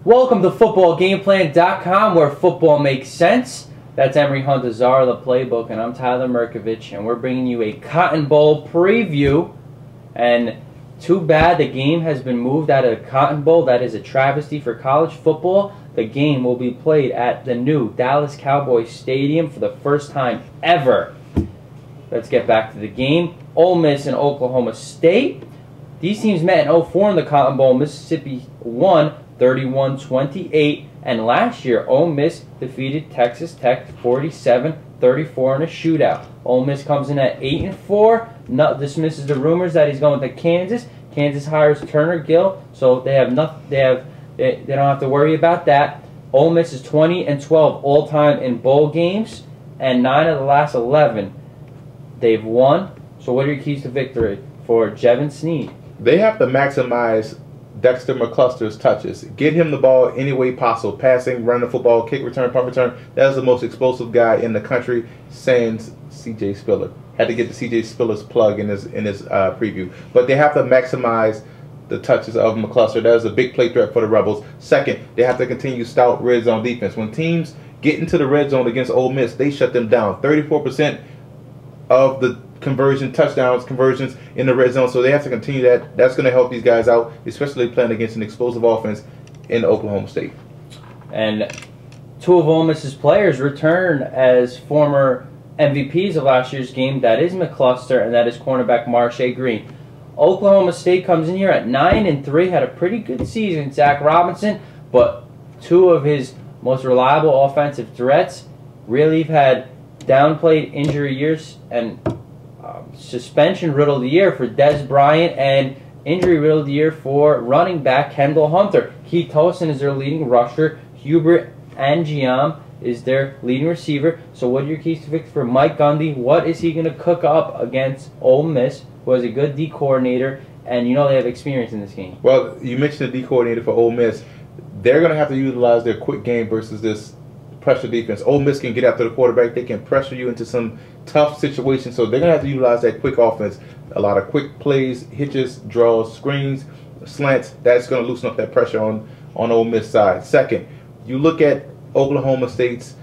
Welcome to footballgameplan.com, where football makes sense. That's Emery Hunt, the czar of the playbook, and I'm Tyler Merkovich, and we're bringing you a Cotton Bowl preview. And too bad the game has been moved out of the Cotton Bowl. That is a travesty for college football. The game will be played at the new Dallas Cowboys Stadium for the first time ever. Let's get back to the game. Ole Miss and Oklahoma State. These teams met in 2004 in the Cotton Bowl. Mississippi won 31-28, and last year Ole Miss defeated Texas Tech 47-34 in a shootout. Ole Miss comes in at 8-4. Dismisses the rumors that he's going to Kansas. Kansas hires Turner Gill, so they have nothing. They don't have to worry about that. Ole Miss is 20-12 all time in bowl games, and 9 of the last 11 they've won. So what are your keys to victory for Jevin Snead? They have to maximize Dexter McCluster's touches. Get him the ball any way possible. Passing, running the football, kick return, punt return. That's the most explosive guy in the country, sans C.J. Spiller. Had to get the C.J. Spiller's plug in his preview. But they have to maximize the touches of McCluster. That is a big play threat for the Rebels. Second, they have to continue stout red zone defense. When teams get into the red zone against Ole Miss, they shut them down. 34% of the conversions in the red zone, so they have to continue that. That's going to help these guys out, especially playing against an explosive offense in Oklahoma State. And two of Ole Miss's players return as former MVPs of last year's game. That is McCluster, and that is cornerback Marshae Green. Oklahoma State comes in here at 9-3, had a pretty good season. Zach Robinson, but two of his most reliable offensive threats really have had downplayed injury years and suspension-riddled year for Dez Bryant and injury-riddled year for running back Kendall Hunter. Keith Tosin is their leading rusher. Hubert Angiam is their leading receiver. So what are your keys to victory for Mike Gundy? What is he going to cook up against Ole Miss, who has a good D coordinator, and you know they have experience in this game? Well, you mentioned the D coordinator for Ole Miss. They're going to have to utilize their quick game versus this pressure defense. Ole Miss can get after the quarterback. They can pressure you into some tough situations, so they're going to have to utilize that quick offense. A lot of quick plays, hitches, draws, screens, slants. That's going to loosen up that pressure on Ole Miss side. Second, you look at Oklahoma State's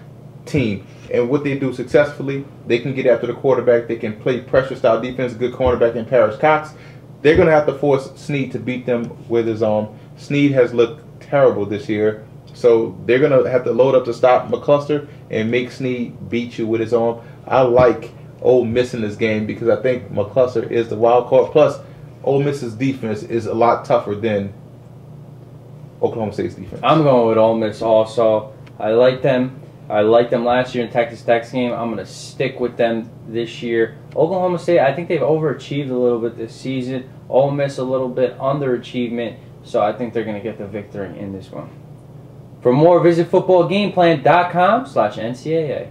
team and what they do successfully. They can get after the quarterback. They can play pressure-style defense, good cornerback in Paris Cox. They're going to have to force Snead to beat them with his arm. Snead has looked terrible this year. So they're going to have to load up to stop McCluster and make Snead beat you with his arm. I like Ole Miss in this game because I think McCluster is the wild card. Plus, Ole Miss's defense is a lot tougher than Oklahoma State's defense. I'm going with Ole Miss also. I like them. I liked them last year in Texas Tech's game. I'm going to stick with them this year. Oklahoma State, I think they've overachieved a little bit this season. Ole Miss a little bit underachievement. So I think they're going to get the victory in this one. For more, visit footballgameplan.com/NCAA.